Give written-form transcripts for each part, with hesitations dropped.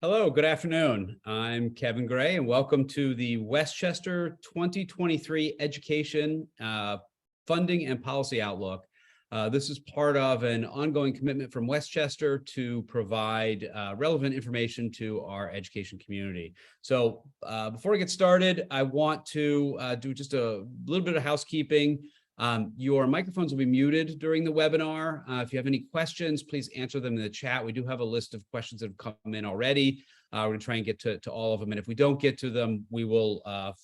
Hello, good afternoon. I'm Kevin Gray, and welcome to the Westchester 2023 Education Funding and Policy Outlook. This is part of an ongoing commitment from Westchester to provide relevant information to our education community. So before we get started, I want to do just a little bit of housekeeping. Your microphones will be muted during the webinar. If you have any questions, please answer them in the chat. We do have a list of questions that have come in already. We're going to try and get to all of them. And if we don't get to them, we will,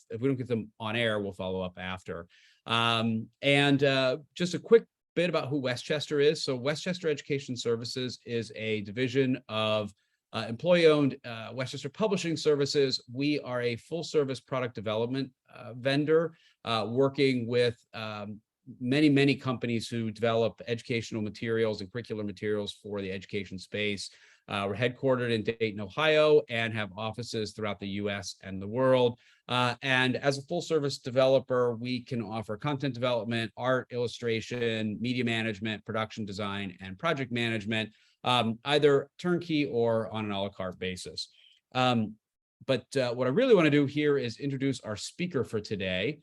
if we don't get them on air, we'll follow up after. Just a quick bit about who Westchester is. So Westchester Education Services is a division of employee-owned Westchester Publishing Services. We are a full-service product development vendor working with many companies who develop educational materials and curricular materials for the education space. We're headquartered in Dayton, Ohio, and have offices throughout the US and the world. And as a full service developer, we can offer content development, art, illustration, media management, production design, and project management, either turnkey or on an a la carte basis. But what I really want to do here is introduce our speaker for today.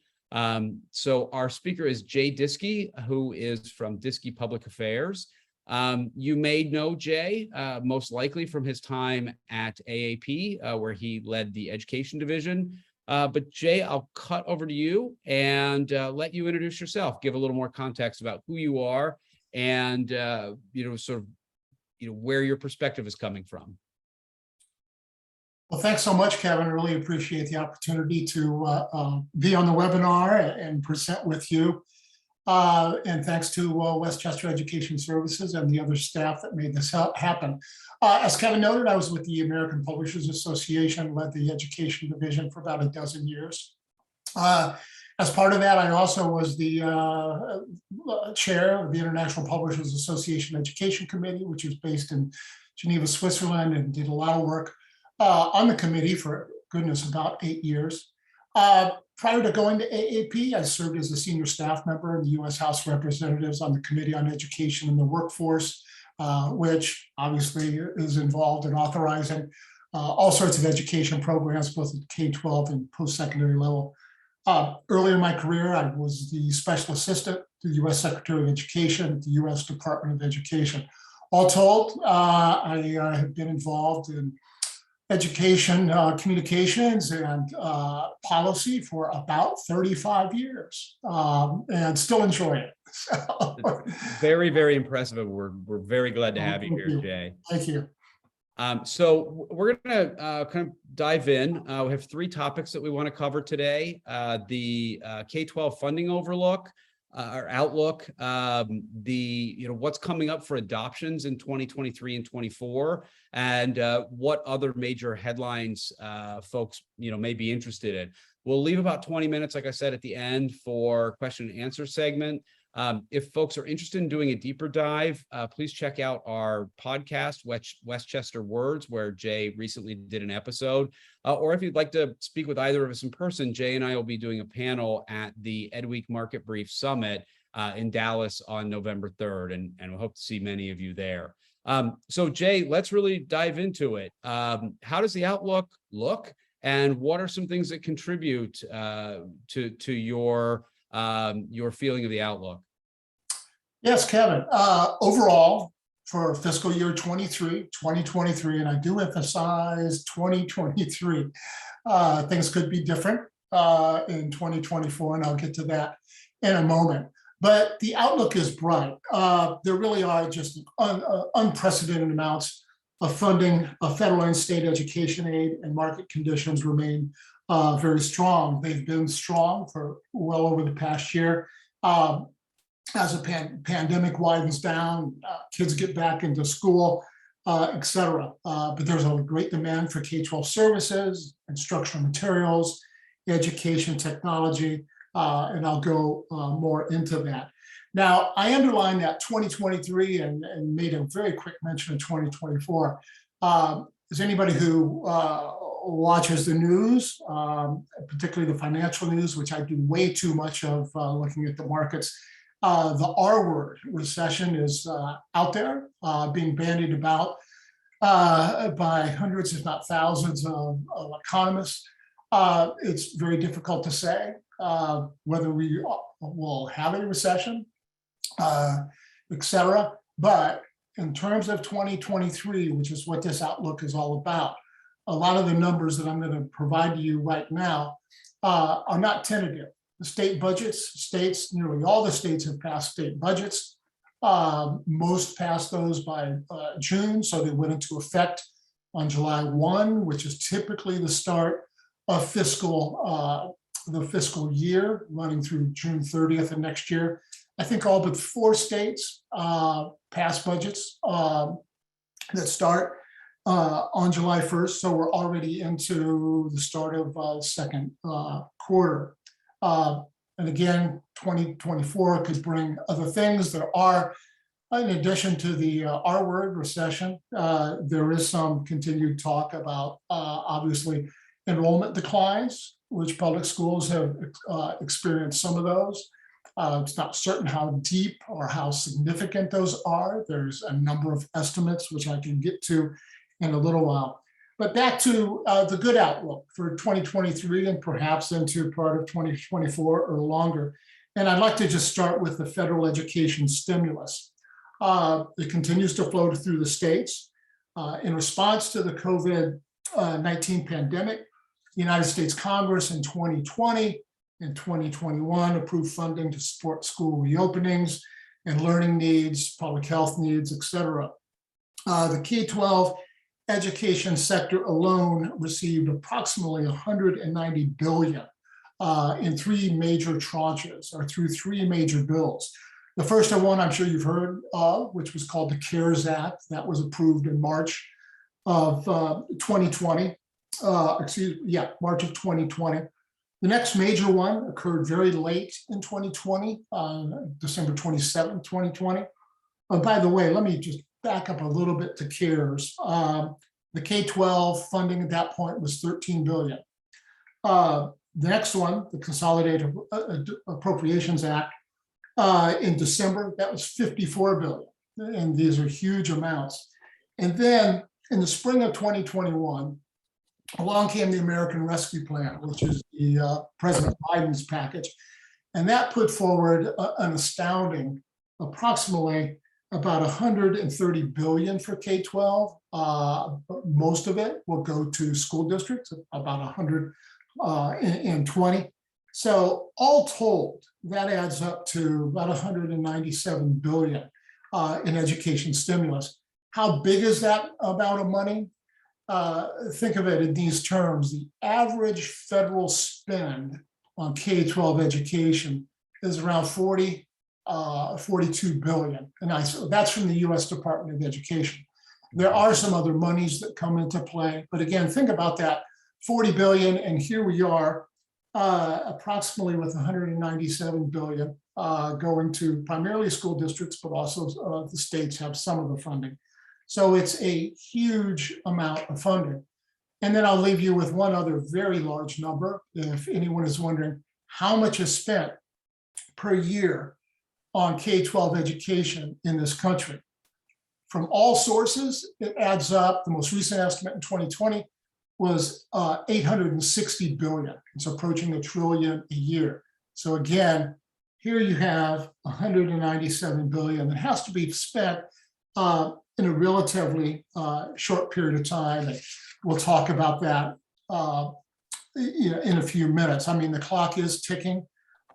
So our speaker is Jay Diskey, who is from Diskey Public Affairs. You may know Jay most likely from his time at AAP, where he led the education division. But Jay, I'll cut over to you and let you introduce yourself, give a little more context about who you are and where your perspective is coming from. Well, thanks so much, Kevin. I really appreciate the opportunity to be on the webinar and present with you. And thanks to Westchester Education Services and the other staff that made this happen. As Kevin noted, I was with the American Publishers Association, led the education division for about a dozen years. As part of that, I also was the chair of the International Publishers Association Education Committee, which is based in Geneva, Switzerland, and did a lot of work on the committee for, goodness, about 8 years. Prior to going to AAP, I served as a senior staff member in the U.S. House of Representatives on the Committee on Education and the Workforce, which obviously is involved in authorizing all sorts of education programs, both at K-12 and post-secondary level. Earlier in my career, I was the special assistant to the U.S. Secretary of Education at the U.S. Department of Education. All told, I have been involved in education, communications, and policy for about 35 years, and still enjoy it. So. Very, very impressive. We're very glad to have you here, Jay. Thank you. So we're going to kind of dive in. We have 3 topics that we want to cover today. The K-12 funding overlook, our outlook, what's coming up for adoptions in 2023 and 24, and what other major headlines folks may be interested in. We'll leave about 20 minutes, like I said, at the end for question and answer segment. If folks are interested in doing a deeper dive, please check out our podcast, Westchester Words, where Jay recently did an episode. Or if you'd like to speak with either of us in person, Jay and I will be doing a panel at the EdWeek Market Brief Summit in Dallas on November 3rd, and we hope to see many of you there. So Jay, let's really dive into it. How does the outlook look, and what are some things that contribute to your feeling of the outlook? Yes, Kevin. Overall, for fiscal year 2023, and I do emphasize 2023, things could be different in 2024, and I'll get to that in a moment. But the outlook is bright. There really are just unprecedented amounts of funding of federal and state education aid, and market conditions remain very strong. They've been strong for well over the past year. As a pandemic widens down, kids get back into school, et cetera. But there's a great demand for K-12 services, instructional materials, education technology, and I'll go more into that. Now, I underlined that 2023 and made a very quick mention of 2024. As anybody who watches the news, particularly the financial news, which I do way too much of looking at the markets, the R word, recession, is out there, being bandied about. by hundreds, if not thousands, of economists. It's very difficult to say whether we will have a recession, et cetera. But in terms of 2023, which is what this outlook is all about, a lot of the numbers that I'm going to provide to you right now are not tentative. The state budgets, nearly all the states have passed state budgets. Most passed those by June, so they went into effect on July 1, which is typically the start of the fiscal year running through June 30th of next year. I think all but 4 states passed budgets that start on July 1st. So we're already into the start of second quarter. And again, 2024 could bring other things. There are, in addition to the R word, recession, there is some continued talk about obviously enrollment declines, which public schools have experienced some of those. It's not certain how deep or how significant those are. There's a number of estimates, which I can get to in a little while. But back to the good outlook for 2023 and perhaps into part of 2024 or longer. And I'd like to just start with the federal education stimulus. It continues to flow through the states. In response to the COVID-19 pandemic, the United States Congress in 2020 and 2021 approved funding to support school reopenings and learning needs, public health needs, et cetera. The K-12 education sector alone received approximately $190 billion in 3 major tranches or through 3 major bills. The first one I'm sure you've heard of, which was called the CARES Act, that was approved in March of 2020. March of 2020. The next major one occurred very late in 2020, December 27, 2020. Oh, by the way, let me just back up a little bit to CARES. The K-12 funding at that point was $13 billion. The next one, the Consolidated Appropriations Act, in December, that was $54 billion. And these are huge amounts. And then in the spring of 2021, along came the American Rescue Plan, which is the President Biden's package. And that put forward an astounding approximately about $130 billion for K-12. Most of it will go to school districts, about 120. So all told, that adds up to about $197 billion in education stimulus. How big is that amount of money? Think of it in these terms. The average federal spend on K-12 education is around 42 billion. And that's from the US Department of Education. There are some other monies that come into play, but again, think about that, 40 billion, and here we are approximately with 197 billion going to primarily school districts, but also the states have some of the funding. So it's a huge amount of funding. And then I'll leave you with one other very large number. If anyone is wondering how much is spent per year on K-12 education in this country. From all sources, it adds up. The most recent estimate in 2020 was 860 billion. It's approaching $1 trillion a year. So again, here you have 197 billion that has to be spent in a relatively short period of time. And we'll talk about that in a few minutes. I mean, the clock is ticking.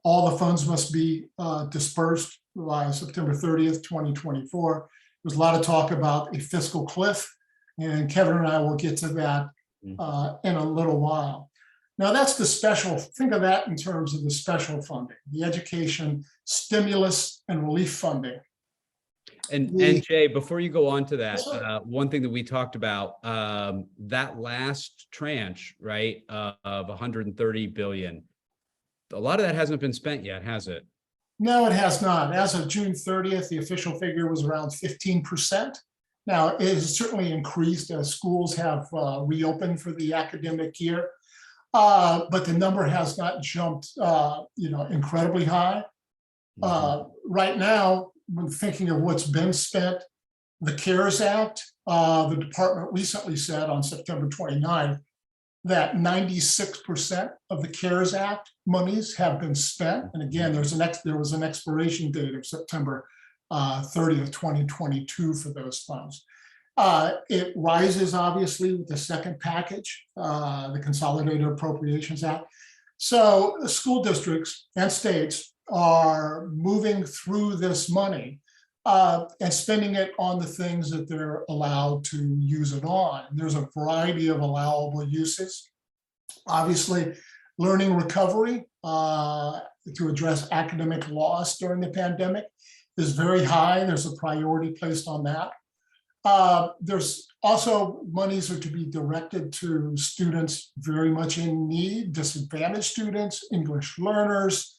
All the funds must be dispersed by September 30th, 2024. There's a lot of talk about a fiscal cliff, and Kevin and I will get to that in a little while. Now that's the special, think of that in terms of the special funding, the education stimulus and relief funding. And Jay, before you go on to that, one thing that we talked about, that last tranche, right, of 130 billion, a lot of that hasn't been spent yet, has it? No, it has not. As of June 30th, the official figure was around 15%. Now, it has certainly increased as schools have reopened for the academic year, but the number has not jumped, incredibly high. Right now, when thinking of what's been spent, the CARES Act, the department recently said on September 29th that 96% of the CARES Act monies have been spent. And again, there was an expiration date of September 30th, 2022 for those funds. It rises obviously with the second package, the Consolidated Appropriations Act. So the school districts and states are moving through this money and spending it on the things that they're allowed to use it on. And there's a variety of allowable uses. Obviously, learning recovery to address academic loss during the pandemic is very high. There's a priority placed on that. There's also monies are to be directed to students very much in need, disadvantaged students, English learners,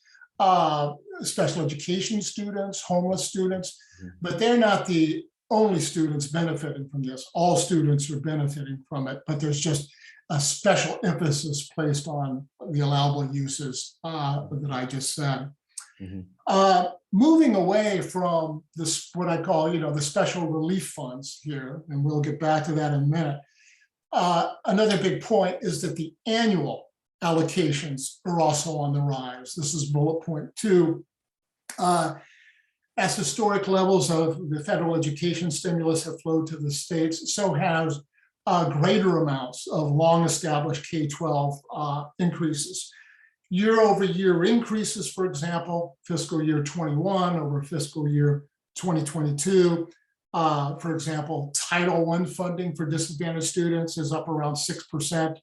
special education students, homeless students, but they're not the only students benefiting from this. All students are benefiting from it, but there's just a special emphasis placed on the allowable uses that I just said. Moving away from this, what I call, the special relief funds here, and we'll get back to that in a minute. Another big point is that the annual allocations are also on the rise. This is bullet point 2. As historic levels of the federal education stimulus have flowed to the states, so has greater amounts of long-established K-12 increases. Year-over-year increases, for example, fiscal year 21 over fiscal year 2022. For example, Title I funding for disadvantaged students is up around 6%.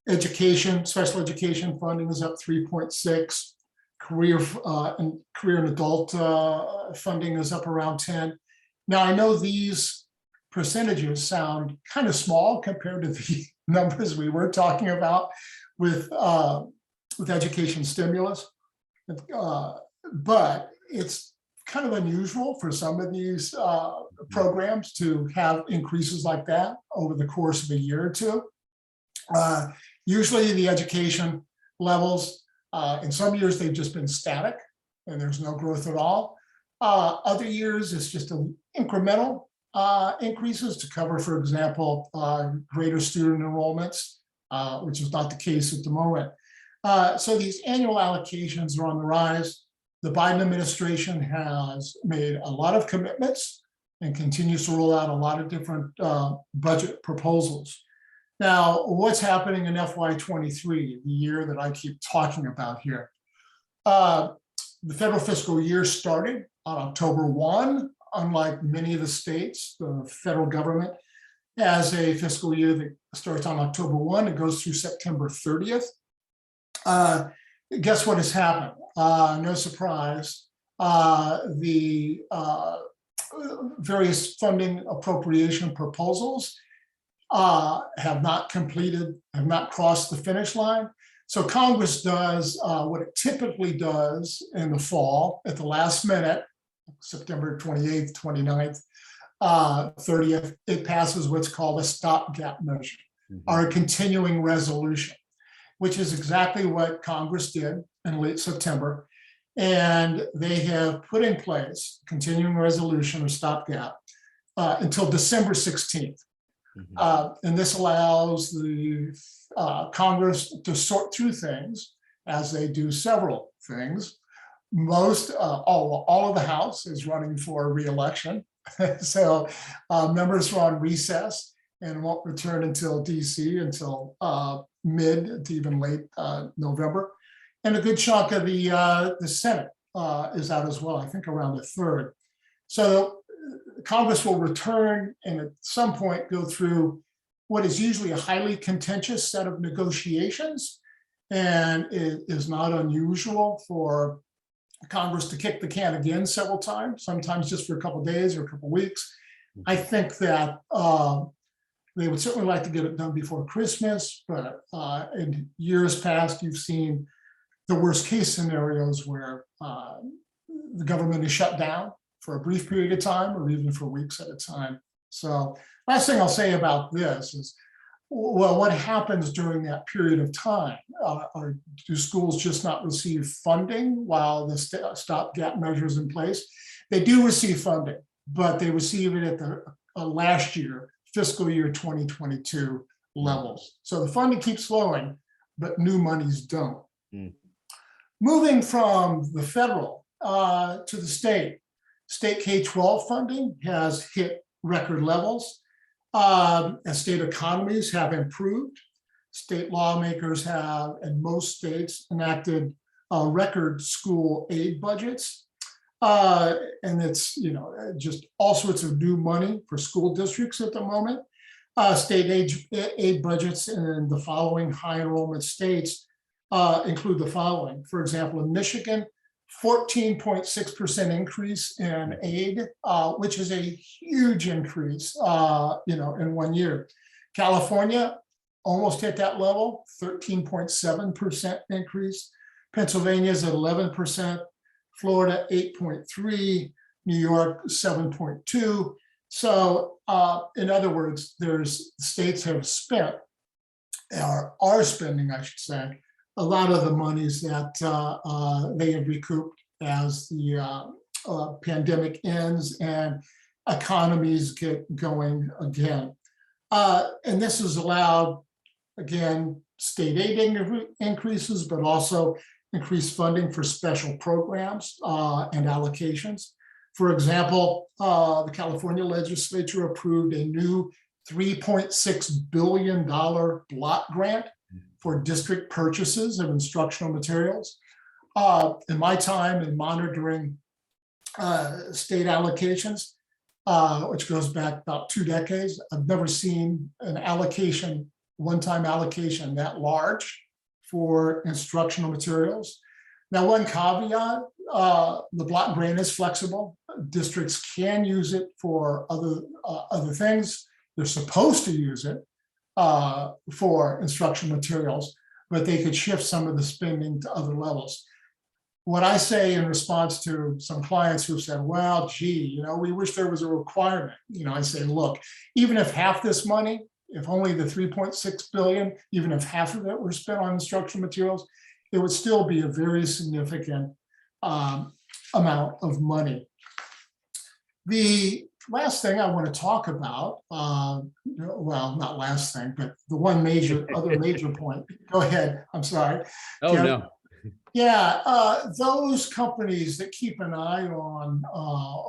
Education, special education funding is up 3.6%. Career and adult funding is up around 10%. Now, I know these percentages sound kind of small compared to the numbers we were talking about with education stimulus, but it's kind of unusual for some of these programs to have increases like that over the course of a year or two. Usually the education levels, in some years they've just been static and there's no growth at all. Other years it's just an incremental increases to cover, for example, greater student enrollments, which is not the case at the moment. So these annual allocations are on the rise. The Biden administration has made a lot of commitments and continues to roll out a lot of different budget proposals. Now, what's happening in FY23, the year that I keep talking about here? The federal fiscal year started on October 1. Unlike many of the states, the federal government has a fiscal year that starts on October 1 and goes through September 30th. Guess what has happened? No surprise. The various funding appropriation proposals have not completed, have not crossed the finish line. So Congress does what it typically does in the fall at the last minute, September 28th, 29th, 30th, it passes what's called a stopgap measure or a continuing resolution, which is exactly what Congress did in late September. And they have put in place continuing resolution or stopgap until December 16th. And this allows the Congress to sort through things as they do several things. All of the House is running for re-election. So members are on recess and won't return until DC until mid to even late November. And a good chunk of the Senate is out as well, I think around a third. So Congress will return and at some point go through what is usually a highly contentious set of negotiations. And it is not unusual for Congress to kick the can again several times, sometimes just for a couple of days or a couple of weeks. I think that they would certainly like to get it done before Christmas, but in years past, you've seen the worst case scenarios where the government is shut down for a brief period of time or even for weeks at a time. So last thing I'll say about this is, well, what happens during that period of time? Or do schools just not receive funding while the stopgap measure is in place? They do receive funding, but they receive it at the last year, fiscal year 2022 levels. So the funding keeps flowing, but new monies don't. Mm. Moving from the federal to the state K-12 funding has hit record levels. As state economies have improved, state lawmakers have, in most states, enacted record school aid budgets. And it's, just all sorts of new money for school districts at the moment. State aid budgets in the following high enrollment states include the following. For example, in Michigan, 14.6% increase in aid, which is a huge increase, in 1 year. California almost hit that level, 13.7% increase. Pennsylvania's at 11%, Florida 8.3%, New York 7.2%. So in other words, states have spent, or are spending, I should say, a lot of the monies that they have recouped as the pandemic ends and economies get going again. And this has allowed, again, state aid increases, but also increased funding for special programs and allocations. For example, the California legislature approved a new $3.6 billion block grant for district purchases of instructional materials. In my time in monitoring state allocations, which goes back about 2 decades, I've never seen an allocation, one-time allocation that large for instructional materials. Now, one caveat, the block grant is flexible. Districts can use it for other things. They're supposed to use it for instructional materials, but they could shift some of the spending to other levels. What I say in response to some clients who said, well, gee, we wish there was a requirement. I say, look, even if half this money, if only the 3.6 billion, even if half of it were spent on instructional materials, it would still be a very significant amount of money. The last thing I want to talk about, well, not last thing, but the one other major point. Go ahead. I'm sorry. Oh, no. Yeah, those companies that keep an eye on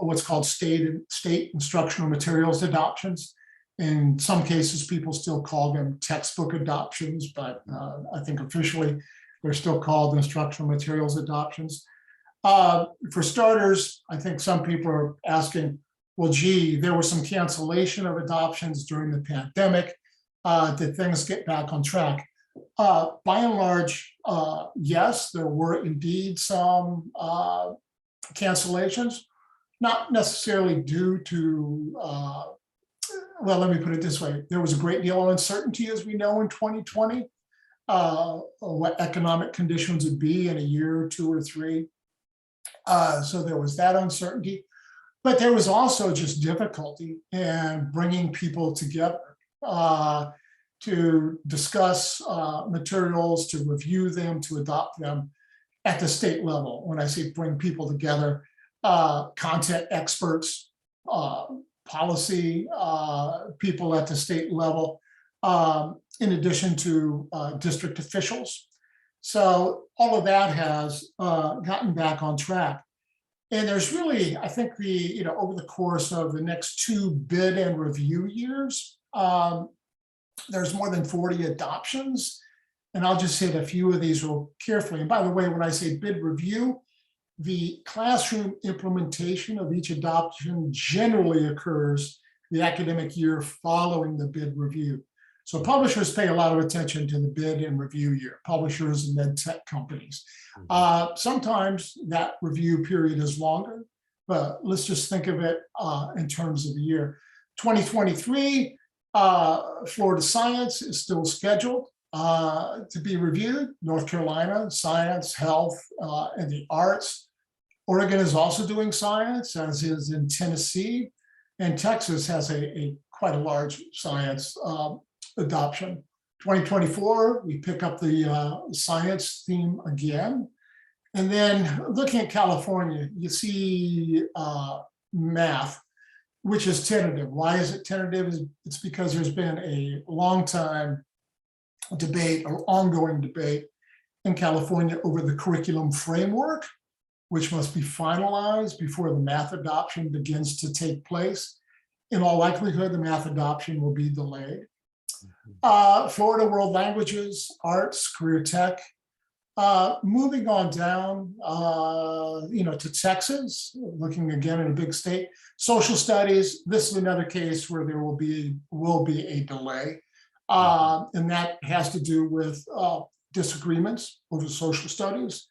what's called state instructional materials adoptions. In some cases, people still call them textbook adoptions, but I think officially they're still called instructional materials adoptions. For starters, I think some people are asking, well, gee, there was some cancellation of adoptions during the pandemic. Did things get back on track? By and large, yes, there were indeed some cancellations, not necessarily due to, well, let me put it this way. There was a great deal of uncertainty, as we know, in 2020, what economic conditions would be in a year or 2 or 3. So there was that uncertainty, but there was also just difficulty in bringing people together to discuss materials, to review them, to adopt them at the state level. When I say bring people together, content experts, policy people at the state level, in addition to district officials. So all of that has gotten back on track. And there's really, I think over the course of the next 2 bid and review years, there's more than 40 adoptions. And I'll just hit a few of these real carefully. And by the way, when I say bid review, the classroom implementation of each adoption generally occurs the academic year following the bid review. So publishers pay a lot of attention to the bid and review year, publishers and ed tech companies. Sometimes that review period is longer, but let's just think of it in terms of the year. 2023, Florida Science is still scheduled to be reviewed. North Carolina, science, health, and the arts. Oregon is also doing science, as is in Tennessee. And Texas has quite a large science adoption. 2024, we pick up the science theme again. And then looking at California, you see math. which is tentative. Why is it tentative? It's because there's been a long time debate or ongoing debate in California over the curriculum framework, which must be finalized before the math adoption begins to take place. In all likelihood, the math adoption will be delayed. Florida World Languages, Arts, Career Tech. Moving on down, to Texas, looking again in a big state. Social Studies, this is another case where there will be a delay. And that has to do with disagreements over social studies,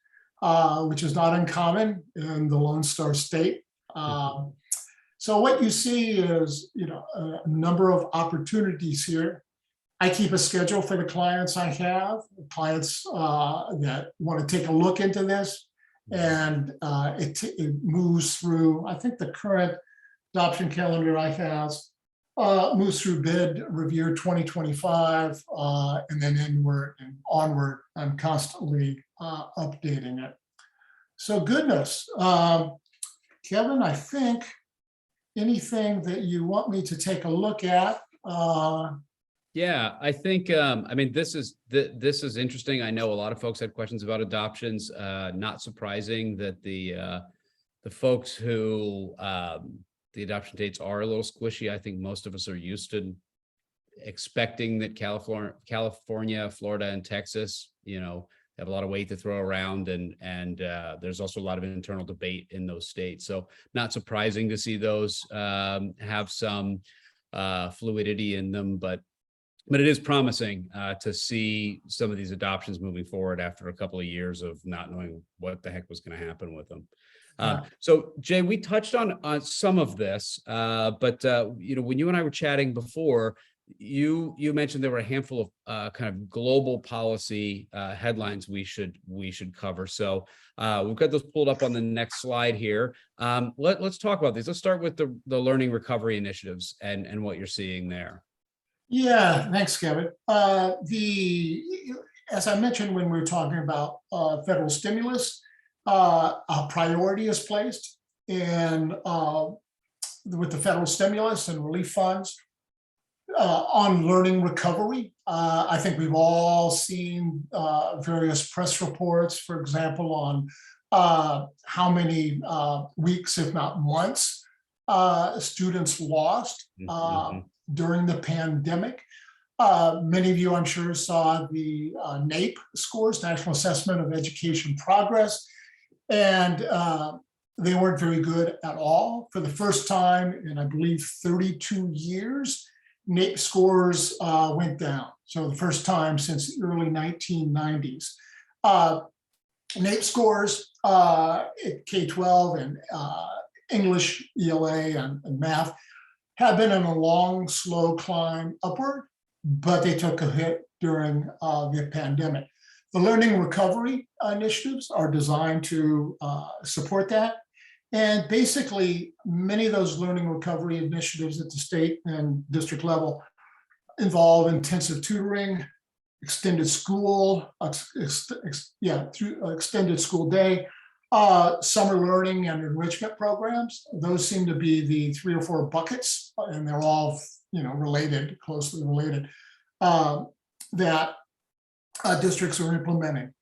which is not uncommon in the Lone Star State. So what you see is, a number of opportunities here. I keep a schedule for the clients I have, clients that want to take a look into this, and it moves through. I think the current adoption calendar I have moves through bid review 2025, and then inward and onward. I'm constantly updating it. So goodness, Kevin, I think anything that you want me to take a look at. Yeah, I think, this is interesting. I know a lot of folks had questions about adoptions. Not surprising that the folks who the adoption dates are a little squishy. I think most of us are used to expecting that California, Florida, and Texas, have a lot of weight to throw around, and there's also a lot of internal debate in those states. So not surprising to see those have some fluidity in them, but it is promising to see some of these adoptions moving forward after a couple of years of not knowing what the heck was going to happen with them. So Jay, we touched on some of this, but when you and I were chatting before, you mentioned there were a handful of kind of global policy headlines we should cover. So we've got those pulled up on the next slide here. Let's talk about these. Let's start with the learning recovery initiatives and what you're seeing there. Yeah, thanks, Kevin. As I mentioned when we were talking about federal stimulus, a priority is placed in with the federal stimulus and relief funds on learning recovery. I think we've all seen various press reports, for example, on how many weeks, if not months, students lost during the pandemic. Many of you, I'm sure, saw the NAEP scores, National Assessment of Education Progress, and they weren't very good at all. For the first time in, I believe, 32 years, NAEP scores went down. So the first time since the early 1990s. NAEP scores at K-12 and English, ELA, and math have been in a long, slow climb upward, but they took a hit during the pandemic. The learning recovery initiatives are designed to support that. And basically, many of those learning recovery initiatives at the state and district level involve intensive tutoring, extended school, extended school day, summer learning and enrichment programs. Those seem to be the 3 or 4 buckets, and they're all related, closely related, that districts are implementing.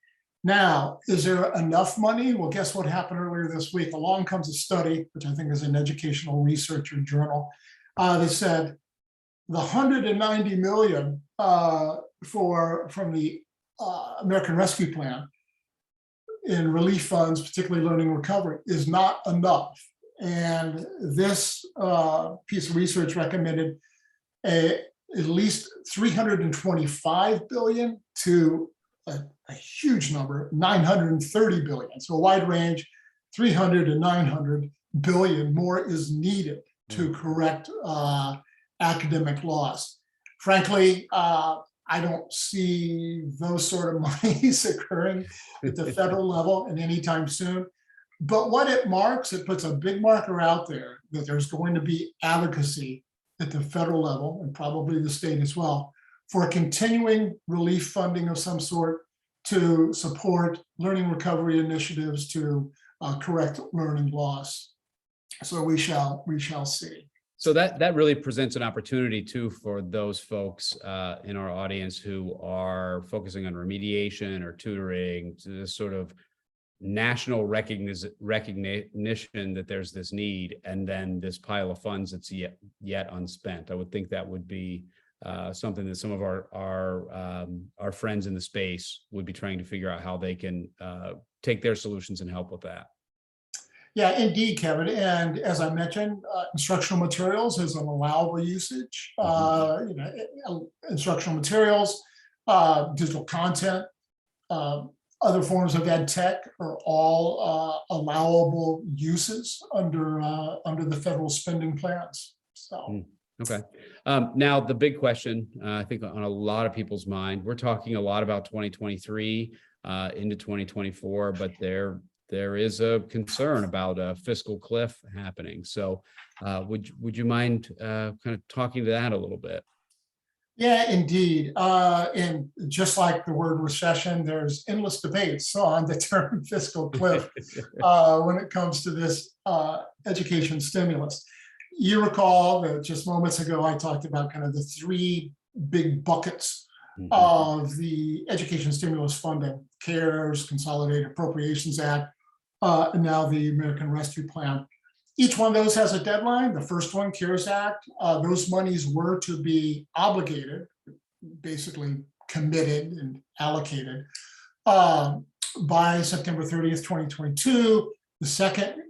Now, is there enough money? Well, guess what happened earlier this week? Along comes a study, which I think is an educational researcher journal. They said the $190 million from the American Rescue Plan in relief funds, particularly learning recovery, is not enough. And this piece of research recommended at least $325 billion to a huge number, $930 billion. So a wide range, 300 to 900 billion more is needed to correct academic loss. Frankly, I don't see those sort of monies occurring at the federal level and anytime soon. But what it marks, it puts a big marker out there that there's going to be advocacy at the federal level and probably the state as well for continuing relief funding of some sort to support learning recovery initiatives to correct learning loss. So we shall see. So that really presents an opportunity too for those folks in our audience who are focusing on remediation or tutoring, to this sort of national recognition that there's this need, and then this pile of funds that's yet unspent. I would think that would be something that some of our friends in the space would be trying to figure out how they can take their solutions and help with that. Yeah, indeed, Kevin. And as I mentioned, instructional materials is an allowable usage. Instructional materials, digital content, other forms of ed tech are all allowable uses under the federal spending plans. So. Okay. Now the big question, I think on a lot of people's mind, we're talking a lot about 2023 into 2024, but there is a concern about a fiscal cliff happening. So would you mind kind of talking to that a little bit? Yeah, indeed. And just like the word recession, there's endless debates on the term fiscal cliff when it comes to this education stimulus. You recall that just moments ago, I talked about kind of the three big buckets of the education stimulus funding: CARES, Consolidated Appropriations Act, and now the American Rescue Plan. Each one of those has a deadline. The first one, CARES Act, those monies were to be obligated, basically committed and allocated by September 30th, 2022. The second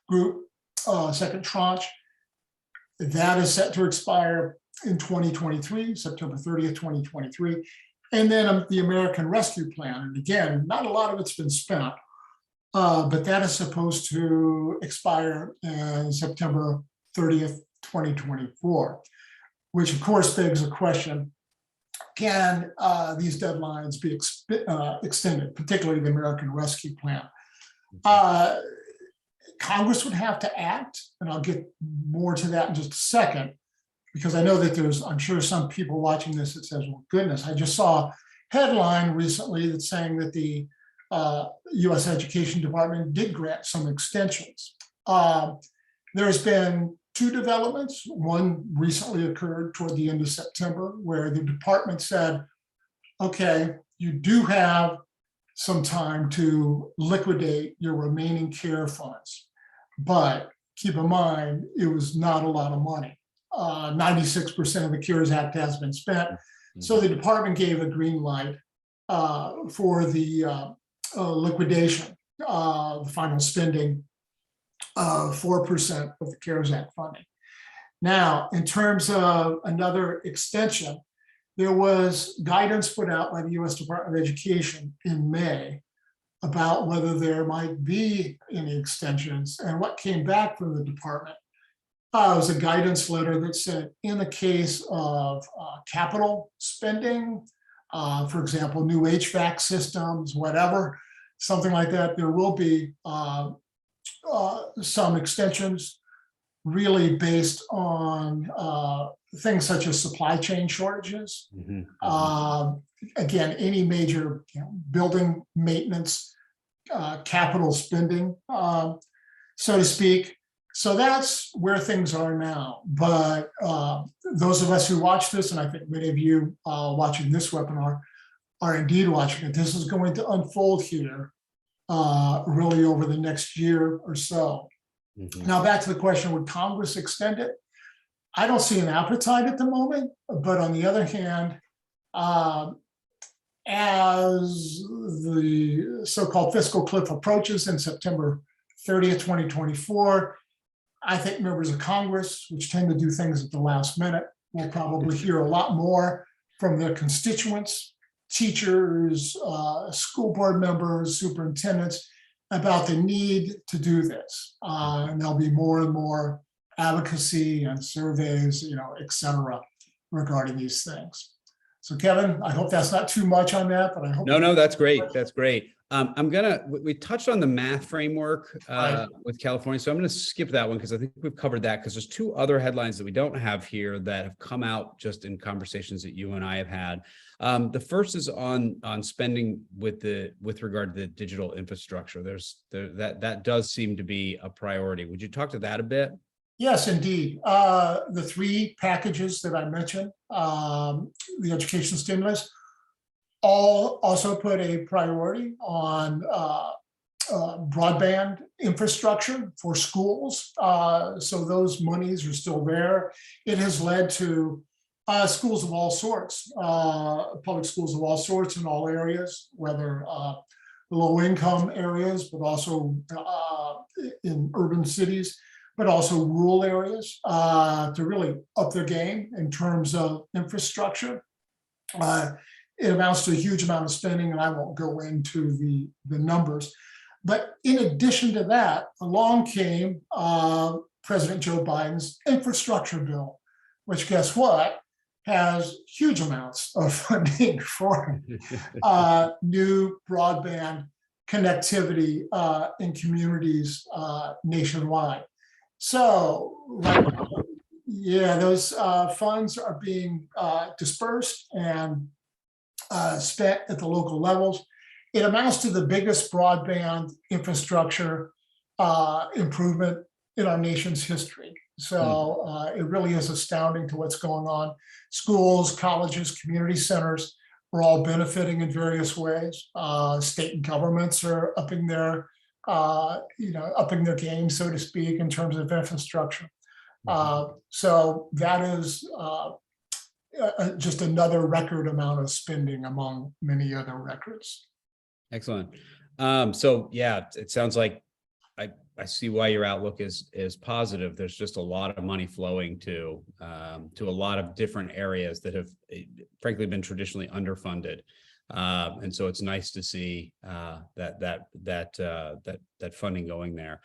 group, second tranche, that is set to expire in 2023, September 30th, 2023. And then the American Rescue Plan. And again, not a lot of it's been spent. But that is supposed to expire September 30th, 2024, which of course begs the question, can these deadlines be extended, particularly the American Rescue Plan? Congress would have to act, and I'll get more to that in just a second, because I know that I'm sure some people watching this that says, well, goodness, I just saw a headline recently that's saying that the U.S. Education Department did grant some extensions. There's been two developments. One recently occurred toward the end of September, where the department said, okay, you do have some time to liquidate your remaining care funds, but keep in mind, it was not a lot of money. 96% of the CARES Act has been spent. So the department gave a green light for the liquidation, the final spending of 4% of the CARES Act funding. Now, in terms of another extension, there was guidance put out by the U.S. Department of Education in May about whether there might be any extensions. And what came back from the department was a guidance letter that said, in the case of capital spending, for example, new HVAC systems, whatever, something like that, there will be some extensions really based on things such as supply chain shortages. Again, any major building maintenance, capital spending, so to speak. So that's where things are now. But those of us who watch this, and I think many of you watching this webinar are indeed watching it, this is going to unfold here really over the next year or so. Now back to the question, would Congress extend it? I don't see an appetite at the moment, but on the other hand, as the so-called fiscal cliff approaches in September 30th, 2024, I think members of Congress, which tend to do things at the last minute, will probably hear a lot more from their constituents, teachers, school board members, superintendents, about the need to do this. And there'll be more and more advocacy and surveys, et cetera, regarding these things. So Kevin, I hope that's not too much on that, but I hope. No, that's great. That's great. We touched on the math framework with California, so I'm gonna skip that one because I think we've covered that, because there's two other headlines that we don't have here that have come out just in conversations that you and I have had. The first is on spending with regard to the digital infrastructure. That does seem to be a priority. Would you talk to that a bit? Yes, indeed. The three packages that I mentioned, the education stimulus, all also put a priority on broadband infrastructure for schools. So those monies are still there. It has led to schools of all sorts, public schools of all sorts in all areas, whether low-income areas, but also in urban cities, but also rural areas, to really up their game in terms of infrastructure. It amounts to a huge amount of spending, and I won't go into the numbers. But in addition to that, along came President Joe Biden's infrastructure bill, which, guess what, has huge amounts of funding for new broadband connectivity in communities nationwide. So, yeah, those funds are being dispersed and spent at the local levels. It amounts to the biggest broadband infrastructure improvement in our nation's history. So it really is astounding to what's going on. Schools, colleges, community centers are all benefiting in various ways. State and governments are upping their game, so to speak, in terms of infrastructure. So that is just another record amount of spending among many other records. Excellent. So yeah, it sounds like I see why your outlook is positive. There's just a lot of money flowing to a lot of different areas that have frankly been traditionally underfunded. And so it's nice to see that funding going there.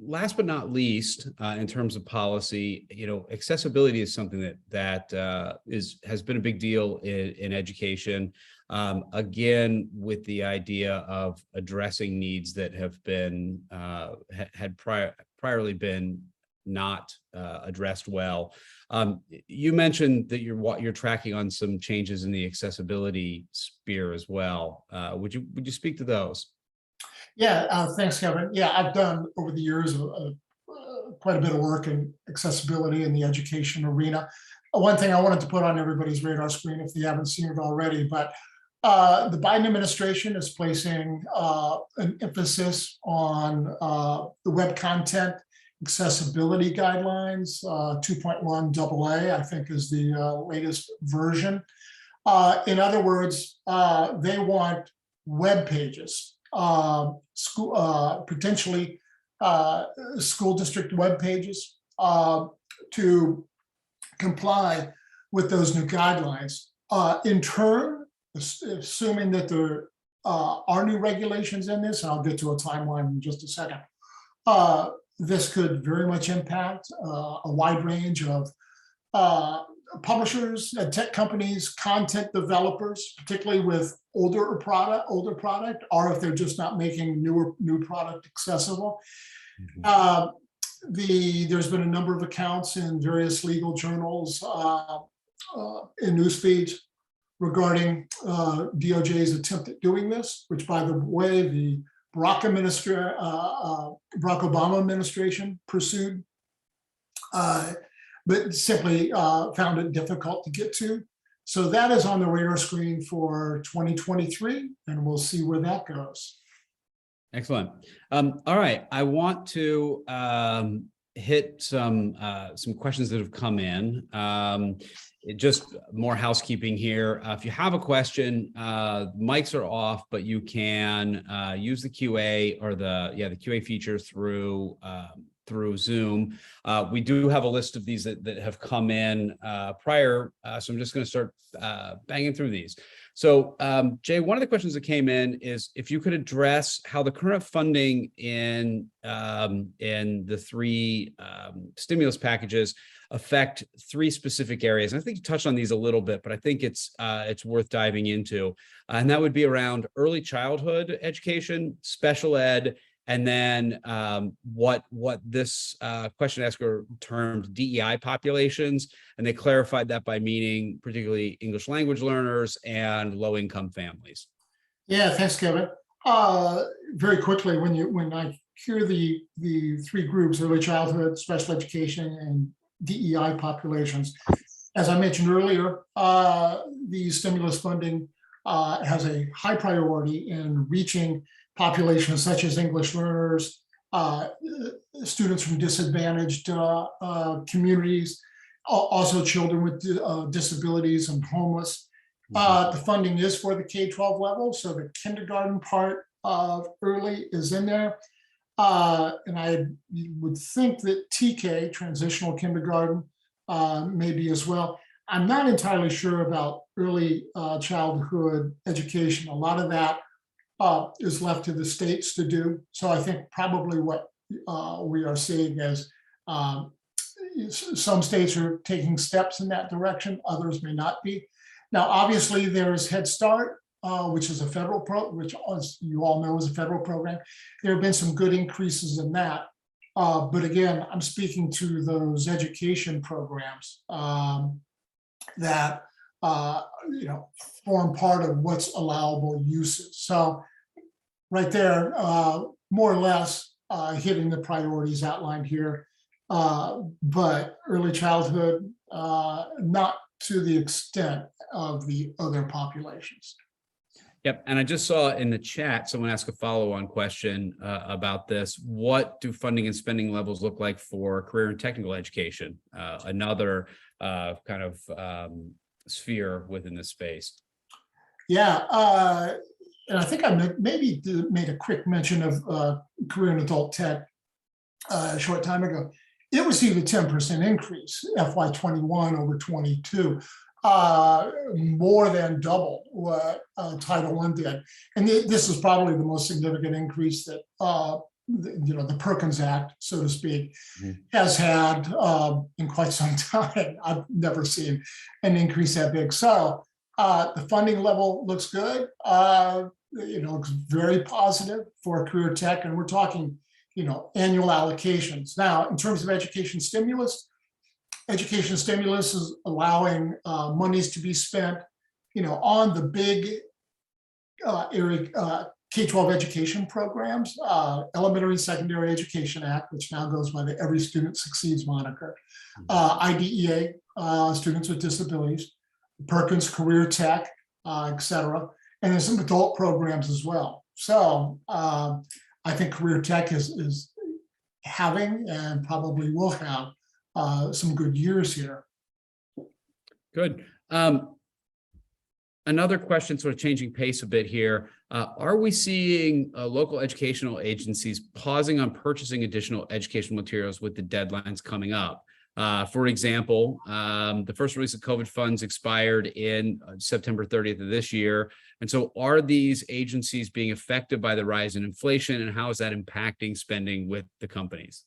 Last but not least, in terms of policy, accessibility is something that has been a big deal in education. Again, with the idea of addressing needs that have been had priorly been not addressed well. You mentioned that you're tracking on some changes in the accessibility sphere as well. Would you speak to those? Yeah, thanks, Kevin. Yeah, I've done over the years quite a bit of work in accessibility in the education arena. One thing I wanted to put on everybody's radar screen, if they haven't seen it already, but the Biden administration is placing an emphasis on the web content accessibility guidelines. 2.1 AA, I think, is the latest version. In other words, they want web pages, potentially school district web pages, to comply with those new guidelines. In turn, assuming that there are new regulations in this, and I'll get to a timeline in just a second, this could very much impact a wide range of publishers, tech companies, content developers, particularly with older product, or if they're just not making new product accessible. There's been a number of accounts in various legal journals, in news feeds, regarding DOJ's attempt at doing this, which, by the way, the Barack Obama administration pursued, but simply found it difficult to get to. So that is on the radar screen for 2023, and we'll see where that goes. Excellent. All right, I want to hit some questions that have come in. Just more housekeeping here. If you have a question, mics are off, but you can use the QA or the QA feature through Zoom. We do have a list of these that have come in prior, so I'm just going to start banging through these. So, Jay, one of the questions that came in is if you could address how the current funding in the three stimulus packages affect three specific areas. And I think you touched on these a little bit, but I think it's worth diving into. And that would be around early childhood education, special ed, and then what this question asker termed DEI populations, and they clarified that by meaning particularly English language learners and low-income families. Yeah, thanks, Kevin. Very quickly, when I hear the three groups, early childhood, special education, and DEI populations, as I mentioned earlier, the stimulus funding has a high priority in reaching populations such as English learners, students from disadvantaged communities, also children with disabilities and homeless. The funding is for the K-12 level, so the kindergarten part of early is in there. And I would think that TK, transitional kindergarten, maybe as well. I'm not entirely sure about early childhood education. A lot of that is left to the states to do. So I think probably what we are seeing is some states are taking steps in that direction, others may not be. Now, obviously, there's Head Start, which is a federal which, as you all know, is a federal program. There have been some good increases in that. But again, I'm speaking to those education programs that form part of what's allowable uses. So right there, more or less hitting the priorities outlined here. But early childhood, not to the extent of the other populations. Yep. And I just saw in the chat, someone asked a follow-on question about this. What do funding and spending levels look like for career and technical education? Another kind of sphere within this space. Yeah. And I think I maybe made a quick mention of career and adult tech a short time ago. It received a 10% increase, FY21 over 22. More than double what Title I did. And this is probably the most significant increase that the Perkins Act, so to speak, has had in quite some time. I've never seen an increase that big. So the funding level looks good. Looks very positive for career tech, and we're talking, annual allocations. Now, in terms of education stimulus is allowing monies to be spent, on the big area K-12 education programs, Elementary and Secondary Education Act, which now goes by the Every Student Succeeds moniker, IDEA, students with disabilities, Perkins Career Tech, et cetera, and there's some adult programs as well. So I think career tech is having and probably will have some good years here. Good. Another question, sort of changing pace a bit here. Are we seeing local educational agencies pausing on purchasing additional educational materials with the deadlines coming up? For example, the first release of COVID funds expired in September 30th of this year. And so are these agencies being affected by the rise in inflation, and how is that impacting spending with the companies?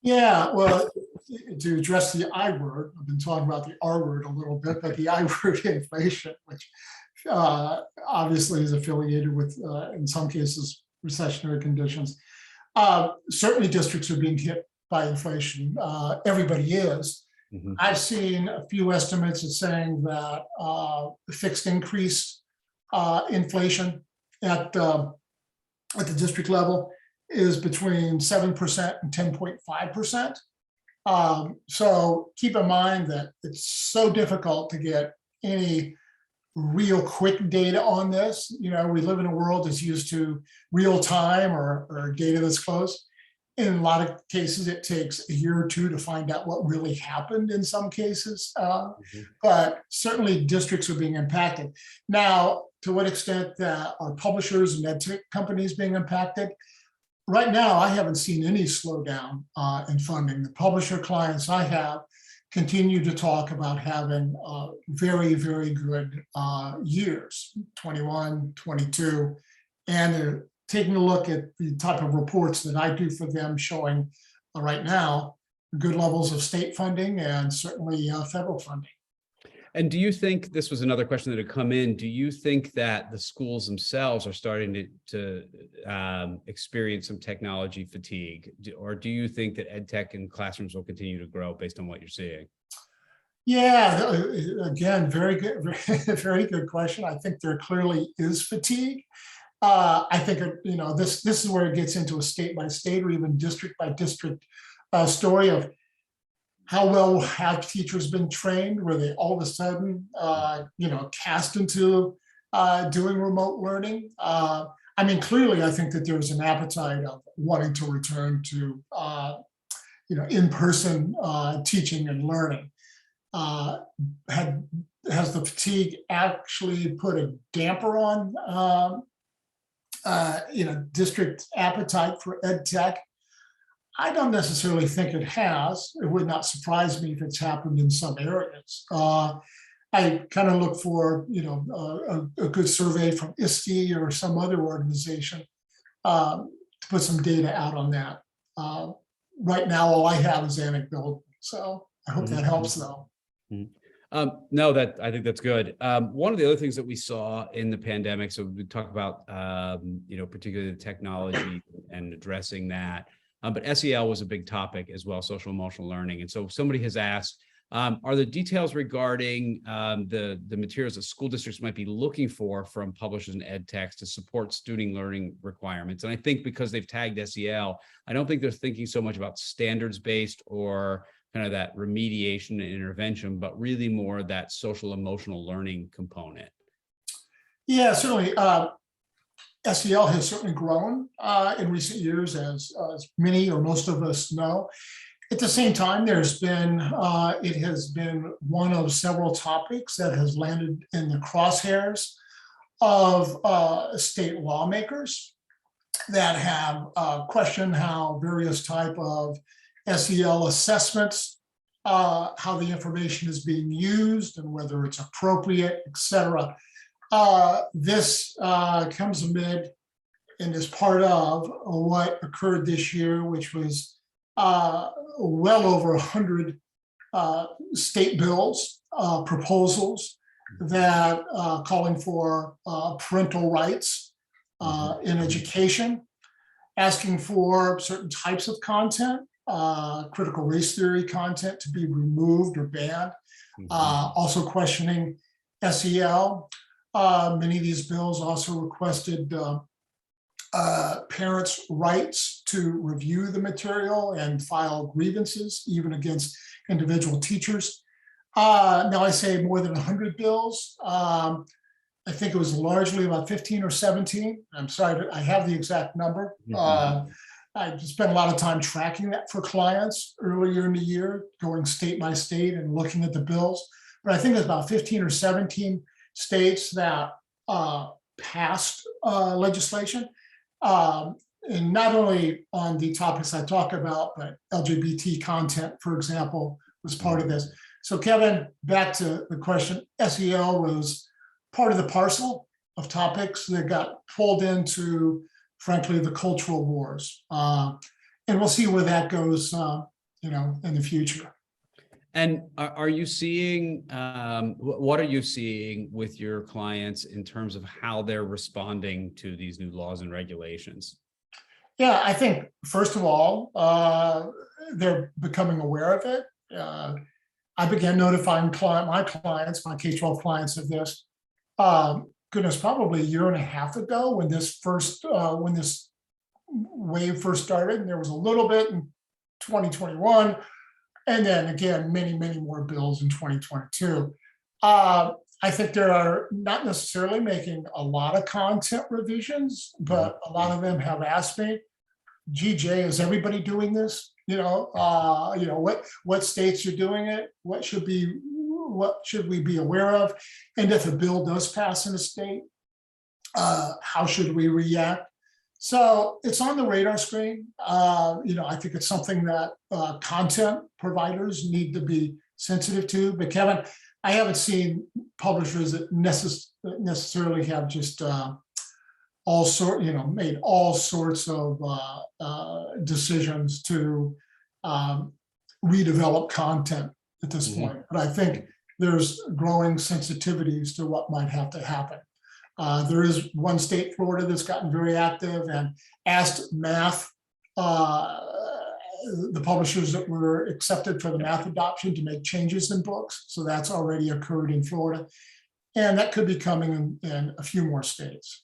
Yeah, well, to address the I word, I've been talking about the R word a little bit, but the I word, inflation, which obviously is affiliated with, in some cases, recessionary conditions. Certainly districts are being hit by inflation. Everybody is. I've seen a few estimates of saying that fixed increase inflation at the district level is between 7% and 10.5%. So keep in mind that it's so difficult to get any real quick data on this. We live in a world that's used to real time or data that's close. In a lot of cases, it takes a year or two to find out what really happened in some cases, but certainly districts are being impacted. Now, to what extent are publishers and ed tech companies being impacted? Right now, I haven't seen any slowdown in funding. The publisher clients I have continue to talk about having very, very good years, 21, 22, and they're taking a look at the type of reports that I do for them showing right now good levels of state funding and certainly federal funding. And do you think, this was another question that had come in, do you think that the schools themselves are starting to experience some technology fatigue? Or do you think that ed tech in classrooms will continue to grow based on what you're seeing? Yeah, again, very good, very good question. I think there clearly is fatigue. I think, this is where it gets into a state by state or even district by district story of how well have teachers been trained? Were they all of a sudden, cast into doing remote learning? Clearly, I think that there's an appetite of wanting to return to, in-person teaching and learning. Has the fatigue actually put a damper on, district appetite for ed tech? I don't necessarily think it has. It would not surprise me if it's happened in some areas. I kind of look for, a good survey from Diskey or some other organization to put some data out on that. Right now, all I have is anecdotal, so I hope that helps, though. No, I think that's good. One of the other things that we saw in the pandemic, so we talk about, particularly the technology and addressing that, but SEL was a big topic as well, social emotional learning. And so somebody has asked, are the details regarding the materials that school districts might be looking for from publishers and ed techs to support student learning requirements? And I think because they've tagged SEL, I don't think they're thinking so much about standards-based or kind of that remediation and intervention, but really more that social emotional learning component. Yeah, certainly. SEL has certainly grown in recent years, as many or most of us know. At the same time, it has been one of several topics that has landed in the crosshairs of state lawmakers that have questioned how various type of SEL assessments, how the information is being used and whether it's appropriate, et cetera. This comes amid and is part of what occurred this year, which was well over 100 state bills, proposals that calling for parental rights in education, asking for certain types of content, critical race theory content to be removed or banned, also questioning SEL. Many of these bills also requested parents' rights to review the material and file grievances, even against individual teachers. Now I say more than 100 bills. I think it was largely about 15 or 17. I'm sorry, I have the exact number. I spent a lot of time tracking that for clients earlier in the year, going state by state and looking at the bills. But I think there's about 15 or 17 states that passed legislation. And not only on the topics I talk about, but LGBT content, for example, was part of this. So Kevin, back to the question, SEL was part of the parcel of topics that got pulled into, frankly, the cultural wars. And we'll see where that goes, in the future. And are you seeing, what are you seeing with your clients in terms of how they're responding to these new laws and regulations? Yeah, I think, first of all, they're becoming aware of it. I began notifying my clients, my K-12 clients of this, probably a year and a half ago when this wave first started. And there was a little bit in 2021. And then again, many, many more bills in 2022. I think there are not necessarily making a lot of content revisions, but a lot of them have asked me, gee, Jay, is everybody doing this? What states are doing it? What should we be aware of? And if a bill does pass in a state, how should we react? So it's on the radar screen. I think it's something that content providers need to be sensitive to. But Kevin, I haven't seen publishers that necessarily have just made all sorts of decisions to redevelop content at this point. But I think there's growing sensitivities to what might have to happen. There is one state, Florida, that's gotten very active and asked math, the publishers that were accepted for the math adoption to make changes in books. So that's already occurred in Florida. And that could be coming in a few more states.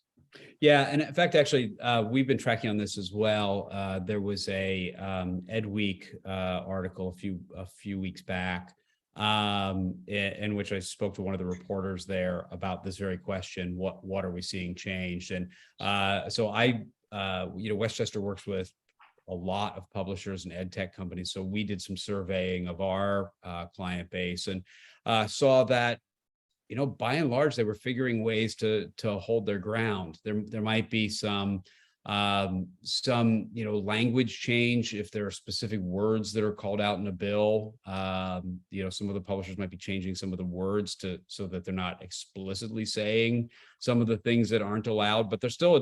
Yeah, and in fact, actually, we've been tracking on this as well. There was a Ed Week article a few weeks back, in which I spoke to one of the reporters there about this very question: what are we seeing changed? And so Westchester works with a lot of publishers and ed tech companies, so we did some surveying of our client base and saw that, by and large, they were figuring ways to hold their ground. There might be some language change if there are specific words that are called out in a bill. Some of the publishers might be changing some of the words so that they're not explicitly saying some of the things that aren't allowed, but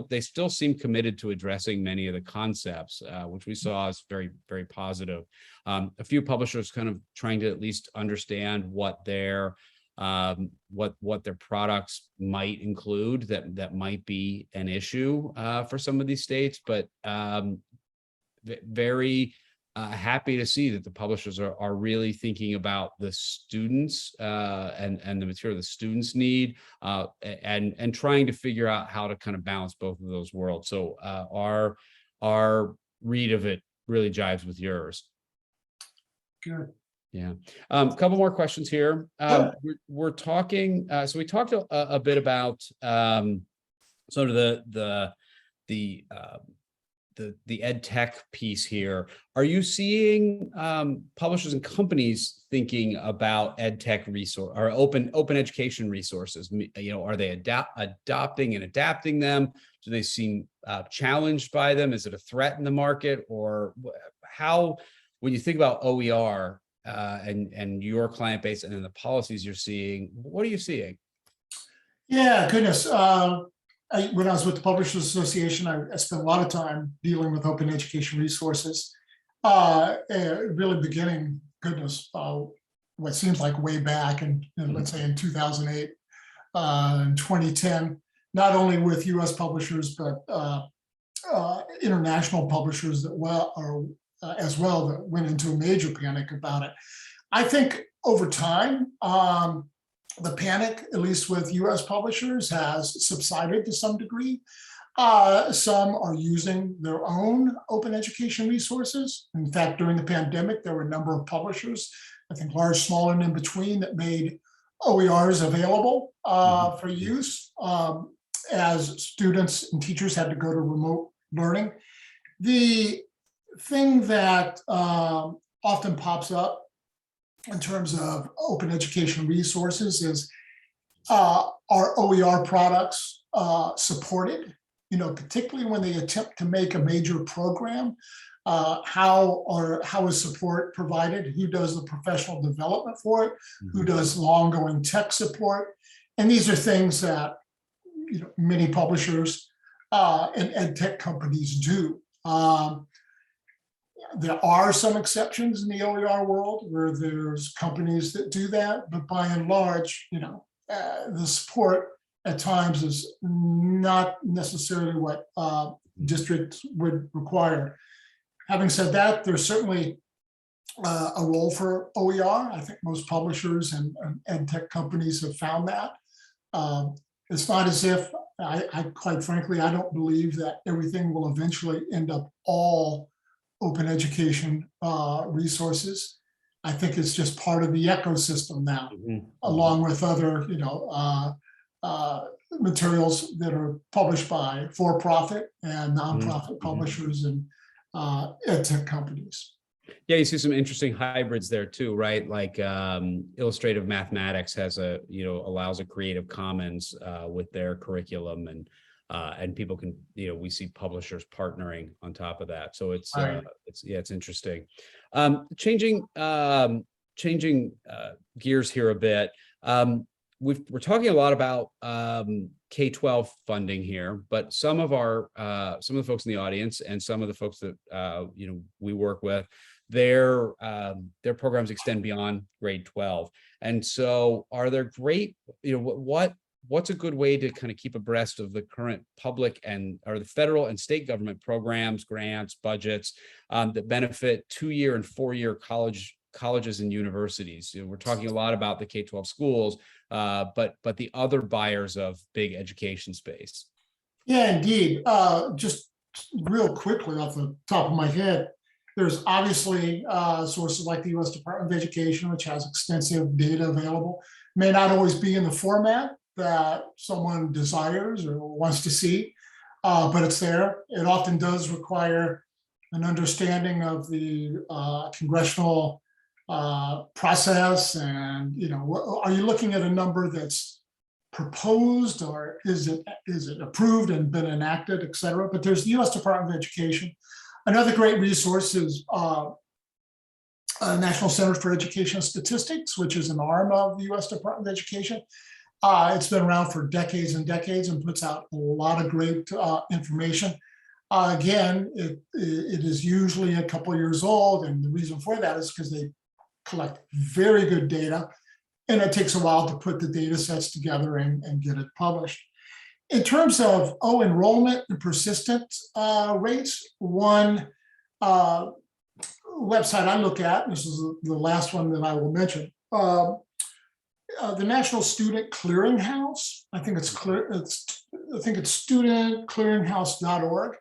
they still seem committed to addressing many of the concepts, which we saw as very, very positive. A few publishers kind of trying to at least understand what their products might include that might be an issue for some of these states, but very happy to see that the publishers are really thinking about the students and the material the students need, and trying to figure out how to kind of balance both of those worlds. So our read of it really jives with yours. Good. Yeah. A couple more questions here. Sure. We're talking, so we talked a bit about sort of the ed tech piece here. Are you seeing publishers and companies thinking about ed tech resource or open education resources? Are they adopting and adapting them? Do they seem challenged by them? Is it a threat in the market? Or how, when you think about OER, and your client base and then the policies you're seeing, what are you seeing? Yeah, goodness. When I was with the Publishers Association, I spent a lot of time dealing with open education resources, really beginning, goodness, what seems like way back in let's say in 2008 and 2010, not only with US publishers, but international publishers as well that went into a major panic about it. I think over time, the panic, at least with US publishers, has subsided to some degree. Some are using their own open education resources. In fact, during the pandemic, there were a number of publishers, I think large, small, and in between, that made OERs available for use as students and teachers had to go to remote learning. The thing that often pops up in terms of open education resources is, are OER products supported? Particularly when they attempt to make a major program, how is support provided? Who does the professional development for it? Who does ongoing tech support? And these are things that many publishers and ed tech companies do. There are some exceptions in the OER world where there's companies that do that, but by and large, the support at times is not necessarily what districts would require. Having said that, there's certainly a role for OER. I think most publishers and ed tech companies have found that. It's not as if, quite frankly, I don't believe that everything will eventually end up all open education resources. I think it's just part of the ecosystem now, along with other, materials that are published by for-profit and nonprofit publishers and ed tech companies. Yeah, you see some interesting hybrids there too, right? Like illustrative mathematics has allows a Creative Commons with their curriculum, and people can, we see publishers partnering on top of that. So it's interesting. Changing gears here a bit. We're talking a lot about K-12 funding here, but some of the folks in the audience and some of the folks that we work with, their programs extend beyond grade 12. And so are there great, what's a good way to kind of keep abreast of the current public or the federal and state government programs, grants, budgets that benefit 2-year and 4-year colleges and universities? We're talking a lot about the K-12 schools, but the other buyers of big education space. Yeah, indeed. Just real quickly off the top of my head, there's obviously sources like the U.S. Department of Education, which has extensive data available. May not always be in the format that someone desires or wants to see, but it's there. It often does require an understanding of the congressional process, and are you looking at a number that's proposed, or is it approved and been enacted, et cetera? But there's the U.S. Department of Education. Another great resource is National Center for Education Statistics, which is an arm of the U.S. Department of Education. It's been around for decades and decades and puts out a lot of great information. Again, it is usually a couple years old, and the reason for that is because they collect very good data, and it takes a while to put the data sets together and get it published. In terms of enrollment and persistence rates, one website I look at, this is the last one that I will mention, the National Student Clearinghouse. I think it's studentclearinghouse.org.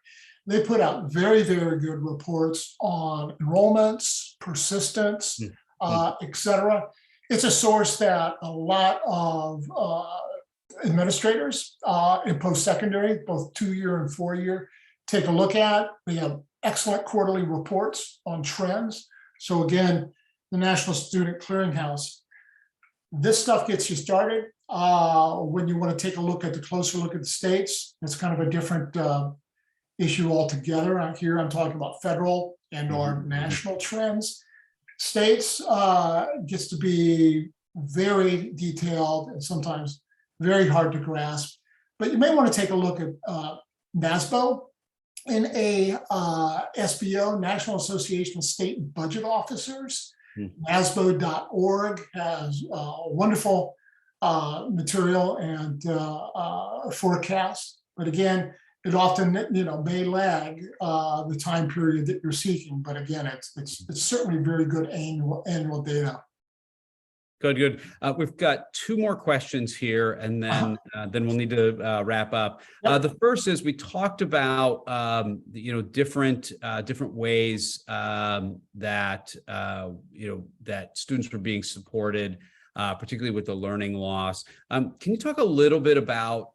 They put out very, very good reports on enrollments, persistence, et cetera. It's a source that a lot of administrators in post-secondary, both 2-year and 4-year, take a look at. We have excellent quarterly reports on trends. So again, the National Student Clearinghouse. This stuff gets you started. When you want to take a closer look at the states, it's kind of a different issue altogether. Here I'm talking about federal and or national trends. States gets to be very detailed and sometimes very hard to grasp, but you may want to take a look at NASBO. NASBO, National Association of State and Budget Officers. NASBO.org has wonderful material and forecasts, but again, it often may lag the time period that you're seeking. But again, it's certainly very good annual data. Good. We've got 2 more questions here, and then we'll need to wrap up. Yep. The first is, we talked about different ways that that students were being supported, particularly with the learning loss. Can you talk a little bit about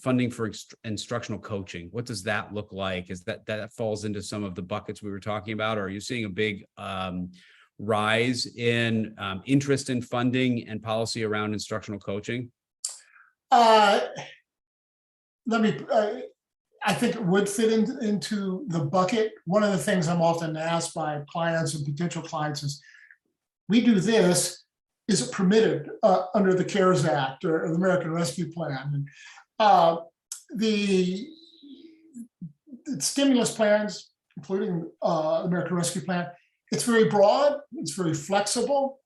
funding for instructional coaching? What does that look like? Is that falls into some of the buckets we were talking about, or are you seeing a big rise in interest in funding and policy around instructional coaching? I think it would fit into the bucket. One of the things I'm often asked by clients and potential clients is, we do this, is it permitted under the CARES Act or the American Rescue Plan? And the stimulus plans, including American Rescue Plan, it's very broad, it's very flexible.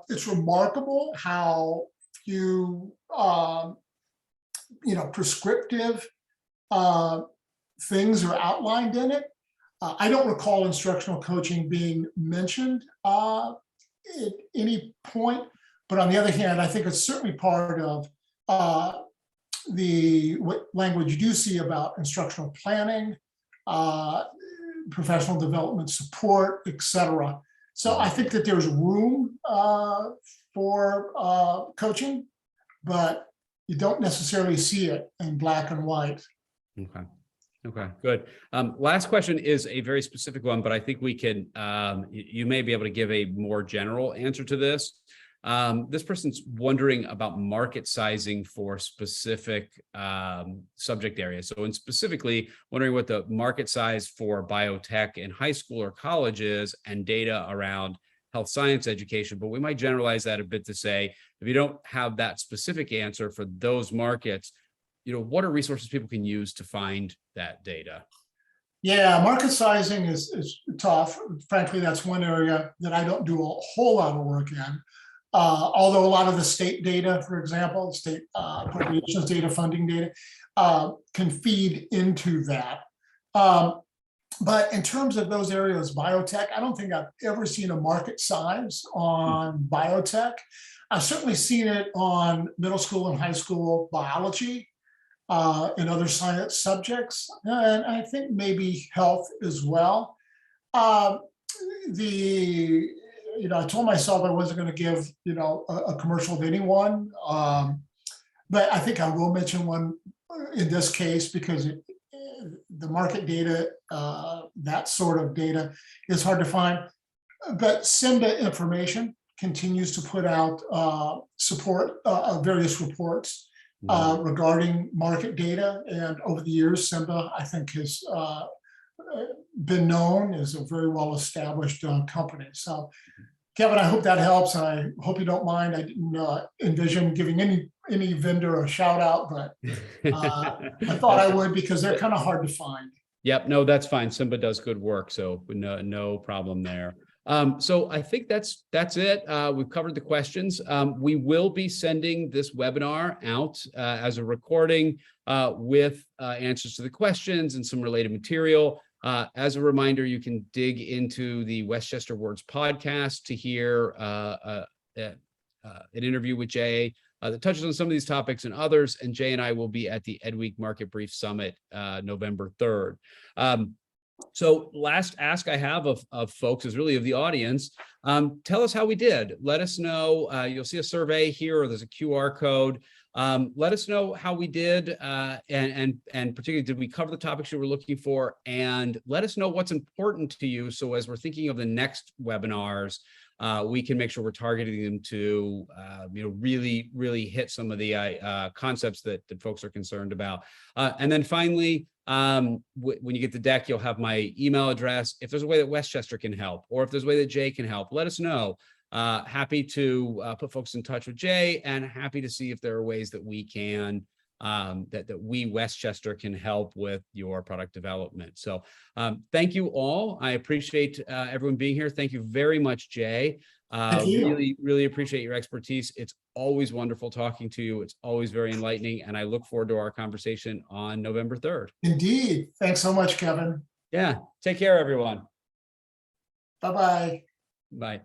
It's remarkable how few, prescriptive things are outlined in it. I don't recall instructional coaching being mentioned at any point, but on the other hand, I think it's certainly part of what language you do see about instructional planning, professional development support, et cetera. So I think that there's room for coaching, but you don't necessarily see it in black and white. Okay, good. Last question is a very specific one, but I think we can, you may be able to give a more general answer to this. This person's wondering about market sizing for specific subject areas. So, and specifically wondering what the market size for biotech in high school or college is, and data around health science education. But we might generalize that a bit to say, if you don't have that specific answer for those markets, what are resources people can use to find that data? Yeah, market sizing is tough. Frankly, that's one area that I don't do a whole lot of work in. Although a lot of the state data, for example, state appropriations data, funding data, can feed into that. But in terms of those areas, biotech, I don't think I've ever seen a market size on biotech. I've certainly seen it on middle school and high school biology. and other science subjects, and I think maybe health as well. Uh, I told myself I wasn't going to give, a commercial to anyone. But I think I will mention one in this case because the market data, that sort of data is hard to find. But SIMBA information continues to put out support various reports regarding market data. And over the years, SIMBA, I think, has been known as a very well-established company. So, Kevin, I hope that helps, and I hope you don't mind. I didn't envision giving any vendor a shout out, but I thought I would because they're kind of hard to find. Yep, no, that's fine. Simba does good work, so no problem there. So I think that's it. We've covered the questions. We will be sending this webinar out as a recording with answers to the questions and some related material. As a reminder, you can dig into the Westchester Words podcast to hear an interview with Jay that touches on some of these topics and others. And Jay and I will be at the EdWeek Market Brief Summit November 3rd. So last ask I have of folks is really of the audience. Tell us how we did. Let us know. You'll see a survey here, or there's a QR code. Let us know how we did, and particularly, did we cover the topics you were looking for? And let us know what's important to you. So as we're thinking of the next webinars, we can make sure we're targeting them to, really hit some of the concepts that folks are concerned about. And then finally, when you get the deck, you'll have my email address. If there's a way that Westchester can help, or if there's a way that Jay can help, let us know. Happy to put folks in touch with Jay, and happy to see if there are ways that we can, that we Westchester can help with your product development. So thank you all. I appreciate everyone being here. Thank you very much, Jay. Thank you. Really appreciate your expertise. It's always wonderful talking to you. It's always very enlightening, and I look forward to our conversation on November 3rd. Indeed. Thanks so much, Kevin. Yeah. Take care, everyone. Bye-bye. Bye.